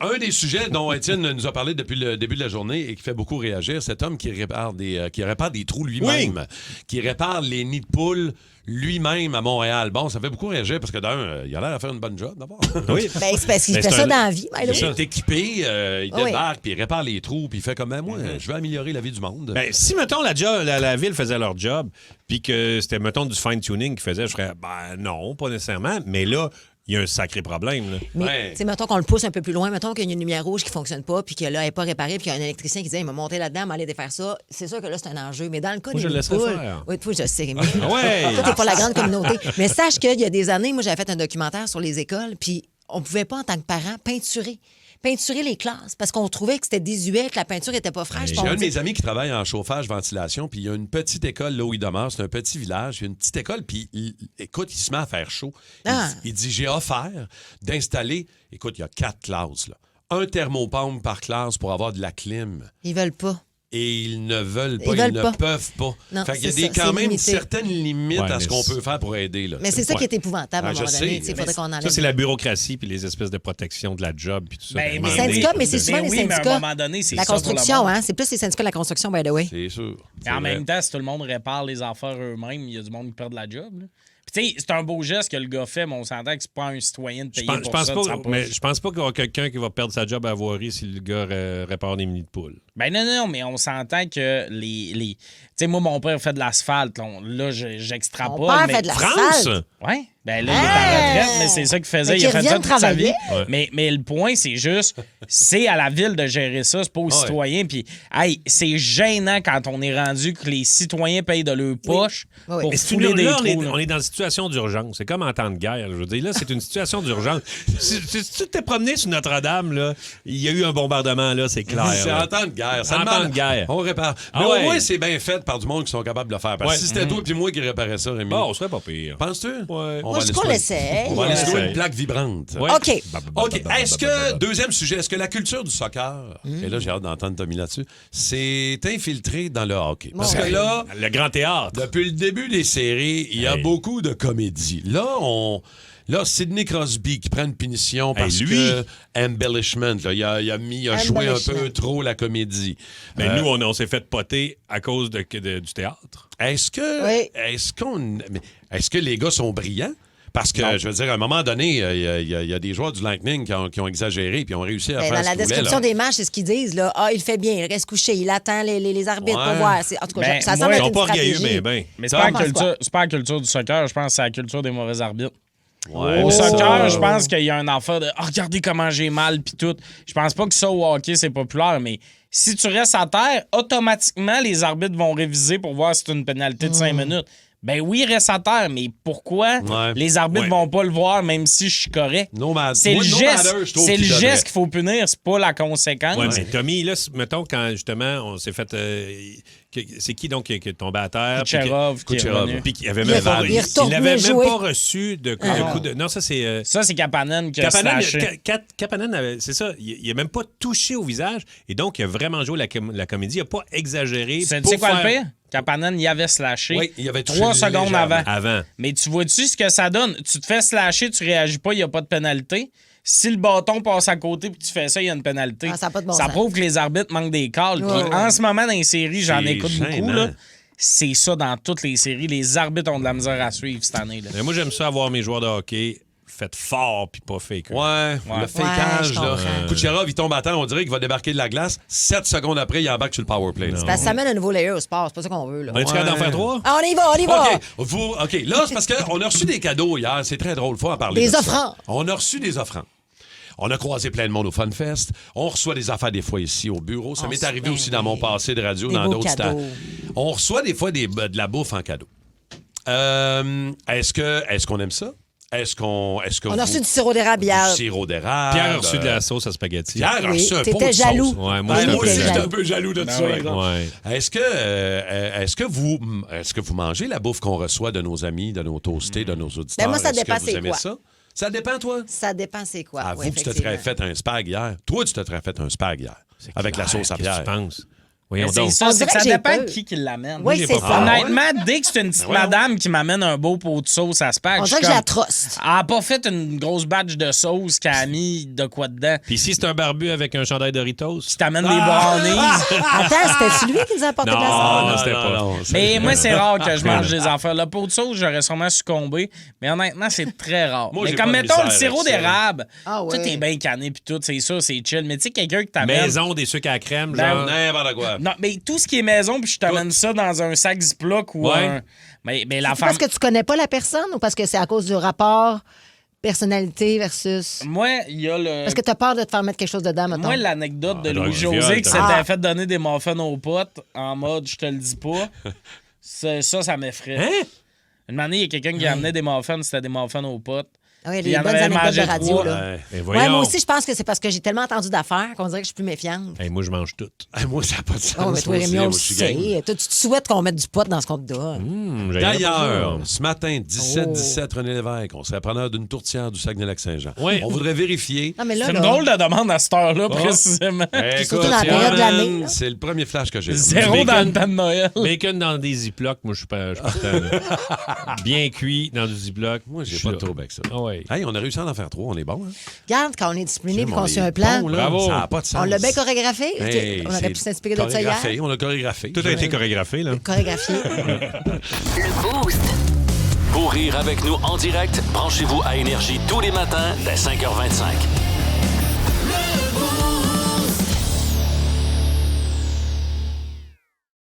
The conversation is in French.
un des sujets dont Étienne nous a parlé depuis le début de la journée et qui fait beaucoup réagir, cet homme qui répare des trous lui-même, qui répare les nids de poules lui-même à Montréal. Bon, ça fait beaucoup réagir parce que d'un, il a l'air à faire une bonne job d'abord. Oui. Ben, c'est parce qu'il fait ça dans la vie. Il est équipé, il débarque, puis il répare les trous, puis il fait comme moi, je veux améliorer la vie du monde. Ben, si, mettons, la ville faisait leur job, puis que c'était, mettons, du fine-tuning qu'ils faisaient, je ferais, non, pas nécessairement. Mais là, il y a un sacré problème. Là. Mais, tu sais, mettons qu'on le pousse un peu plus loin, mettons qu'il y a une lumière rouge qui ne fonctionne pas, puis que là, elle n'est pas réparée, puis qu'il y a un électricien qui dit, il m'a monté là-dedans, m'aller défaire ça. C'est sûr que là, c'est un enjeu. Mais dans le cas moi, des je le laisserais poules, faire. oui, toi, je sais, Rémi. Ouais. Toi, t'es pas la grande communauté. Mais sache qu'il y a des années, moi, j'avais fait un documentaire sur les écoles, puis on ne pouvait pas, en tant que parent, peinturer les classes parce qu'on trouvait que c'était désuet, que la peinture était pas fraîche. J'ai un de mes amis qui travaille en chauffage, ventilation, puis il y a une petite école là où il demeure. C'est un petit village. Il y a une petite école, puis écoute, il se met à faire chaud. Il dit, j'ai offert d'installer, écoute, il y a 4 classes, là. Un thermopompe par classe pour avoir de la clim. Ils veulent pas. Et ils ne veulent pas, ils ne peuvent pas. Non, fait qu'il y a quand même certaines limites à ce qu'on peut faire pour aider. Là, mais c'est ça qui est épouvantable à un moment donné. Il faudrait qu'on enlève. Ça, c'est la bureaucratie puis les espèces de protection de la job puis tout ça. Les syndicats, mais c'est souvent les syndicats. À un moment donné, c'est la construction, hein? C'est plus les syndicats de la construction, by the way. C'est sûr. Et en même temps, si tout le monde répare les affaires eux-mêmes, il y a du monde qui perd la job. Là. Puis, tu sais, c'est un beau geste que le gars fait, mais on s'entend que c'est pas un citoyen de payer pour ça. Mais je pense pas qu'il y aura quelqu'un qui va perdre sa job à voirie si le gars répare des mini de poules. Ben non, mais on s'entend que les... Tu sais, moi, mon père fait de l'asphalte. Là, j'extrapole. Mon père mais... fait de l'asphalte? Oui. Ben là, il est en retraite, mais c'est ça qu'il faisait. Il a fait ça toute sa vie. Ouais. Mais le point, c'est juste, c'est à la ville de gérer ça, c'est pas aux citoyens. Puis, hey, c'est gênant quand on est rendu que les citoyens payent de leur poche pour fouler des trous. On est dans une situation d'urgence. C'est comme en temps de guerre. Je veux dire, là, c'est une situation d'urgence. Si tu t'es promené sur Notre-Dame, là, il y a eu un bombardement, là, c'est clair. C'est en temps de guerre. En temps de guerre. On répare. Mais au moins, c'est bien fait par du monde qui sont capables de le faire. Parce que si c'était toi et moi qui réparais ça, Rémi... Bon, on serait pas pire. Penses-tu? Ouais. Moi, je qu'on l'essaye. On va aller trouver une plaque vibrante. Ouais. OK. Est-ce que, deuxième sujet, est-ce que la culture du soccer, et là, j'ai hâte d'entendre Tommy là-dessus, s'est infiltrée dans le hockey? Parce que là, le grand théâtre. depuis le début des séries, il y a beaucoup de comédies. Là, Sidney Crosby qui prend une punition parce que embellishment, là, il a joué un peu trop la comédie. Mais nous, on s'est fait poter à cause du théâtre. Est-ce que les gars sont brillants? Parce que, je veux dire, à un moment donné, il y a des joueurs du Lightning qui ont exagéré puis ont réussi à faire dans la description des matchs, c'est ce qu'ils disent. Là. Il fait bien, il reste couché, il attend les arbitres pour voir. En tout cas, ça semble être une stratégie. Mais c'est pas la culture du soccer, je pense que c'est la culture des mauvais arbitres. Au soccer, je pense qu'il y a un affaire de regardez comment j'ai mal puis tout. Je pense pas que ça au hockey c'est populaire, mais si tu restes à terre, automatiquement les arbitres vont réviser pour voir si c'est une pénalité de 5 minutes. Ben oui, reste à terre, mais pourquoi les arbitres vont pas le voir même si je suis correct? C'est le geste qu'il faut punir, c'est pas la conséquence. Oui, mais Tommy, là, mettons, quand justement on s'est fait... c'est qui donc qui est tombé à terre? Kucherov qui est revenu. Puis il n'avait même pas reçu de coup de... Non, ça, c'est... Ça, c'est Kapanen qui a slashé. Kapanen, c'est ça, il n'a même pas touché au visage, et donc il a vraiment joué la comédie, il n'a pas exagéré. Tu sais quoi le pire? Kapanen y avait slashé. Oui, il avait touché 3 secondes avant. Mais tu vois-tu ce que ça donne? Tu te fais slasher, tu réagis pas, il n'y a pas de pénalité. Si le bâton passe à côté puis tu fais ça, il y a une pénalité. Ça prouve que les arbitres manquent des calls. En ce moment, dans les séries, j'en écoute beaucoup. Là. C'est ça dans toutes les séries. Les arbitres ont de la misère à suivre cette année. Là. Mais moi, j'aime ça avoir mes joueurs de hockey fait fort puis pas fake. Le fakeage, là. Kucherov, il tombe à terre, on dirait qu'il va débarquer de la glace. 7 secondes après, il embarque sur le power play. C'est parce que ça mène un nouveau layer au sport, c'est pas ça qu'on veut. Là. On est-tu capable d'en faire 3? On y va! OK, là, c'est parce qu'on a reçu des cadeaux hier. C'est très drôle, faut en parler. Des offrandes. On a reçu des offrandes. On a croisé plein de monde au FunFest. On reçoit des affaires des fois ici au bureau. Ça m'est arrivé aussi dans mon passé de radio, dans d'autres stades. On reçoit des fois de la bouffe en cadeau. Est-ce qu'on aime ça? On a reçu du sirop d'érable hier. Sirop d'érable. Pierre a reçu de la sauce à spaghetti. Pierre a reçu un pot de sauce. T'étais jaloux. Ouais, moi, j'étais un peu jaloux de ça. Ouais. Est-ce que vous mangez la bouffe qu'on reçoit de nos amis, de nos toastés, de nos auditeurs? Ben moi, ça dépend c'est quoi. ça? Ça dépend, toi? Ça dépend c'est quoi. Avoue que tu te serais fait un spag hier. Toi, tu te serais fait un spag hier. Avec la sauce à Pierre. Qu'est-ce que tu penses? Voyons Mais c'est donc. ça, On c'est que dirait ça que j'ai dépend peur. de qui l'amène. Oui, j'ai c'est pas ça. peur. Honnêtement, dès que c'est une petite voyons. madame qui m'amène un beau pot de sauce à spag, On je dirait suis que je la comme... truste. Elle n'a pas fait une grosse batch de sauce qu'elle a mis de quoi dedans. Puis si c'est un barbu avec un chandail Doritos? Qui t'amène des brownies. Attends, c'était-tu lui qui nous a apporté de la sauce? Non, c'était pas. Mais moi, c'est rare que je mange des affaires. Le pot de sauce, j'aurais sûrement succombé. Mais honnêtement, c'est très rare. Moi, mais j'ai comme pas de mettons le misère sirop avec ça. d'érable, Ah ouais. tout est bien canné puis tout, c'est sûr, c'est chill. Mais tu sais, quelqu'un qui t'amène... Maison, des sucres à crème, Ben, genre. N'importe quoi. Non, mais tout ce qui est maison, puis je t'amène ça dans un sac Ziploc ou Ouais. un... Mais la C'est femme... parce que tu connais pas la personne ou parce que c'est à cause du rapport personnalité versus... Moi, il y a le... Parce que tu as peur de te faire mettre quelque chose dedans, mettons. Moi, l'anecdote de Ah, donc, Louis-José viol, qui t'as- s'était fait donner des muffins aux potes en mode « je te le dis pas », ça m'effraie. Hein? Une année, il y a quelqu'un qui amenait des muffins, c'était des muffins aux potes. Ah oui, Puis les il en bonnes avait anecdotes mangé de radio, trois. là. Ouais. Ben, Ouais, voyons. moi aussi, je pense que c'est parce que j'ai tellement entendu d'affaires qu'on dirait que je suis plus méfiante. Hey, moi, je mange tout. Moi, ça n'a pas de sens. Oh, mais toi, moi Rémi, aussi, on le moi, je suis gang. sait. Toi, tu te souhaites qu'on mette du pot dans ce qu'on te donne. D'ailleurs, ce matin, 17-17, René Lévesque, on serait preneur d'une tourtière du Saguenay-Lac-Saint-Jean. Oui. On voudrait vérifier. Non, mais là, C'est là, une drôle de demande à cette heure-là, précisément. Écoute, surtout dans la période de l'année, là. c'est le premier flash que j'ai. Zéro Du dans bacon. le temps de Noël. Bacon dans des ziplocs, moi, je suis pas fan. Bien cuit dans du ziploc. Moi, j'ai Je pas suis de là. trouble avec ça. Ah ouais. Hey, on a réussi à en faire 3, on est bon. Hein? regarde, quand on est discipliné et qu'on On suit est un plan, bon, là. Bravo. Ça n'a pas de sens. on l'a bien chorégraphié. Hey, on aurait c'est pu s'inspirer de ça hier. chorégraphié, on a chorégraphié. Tout a été chorégraphié, là. Chorégraphié. Le Boost. Pour rire avec nous en direct, branchez-vous à Énergie tous les matins dès 5h25.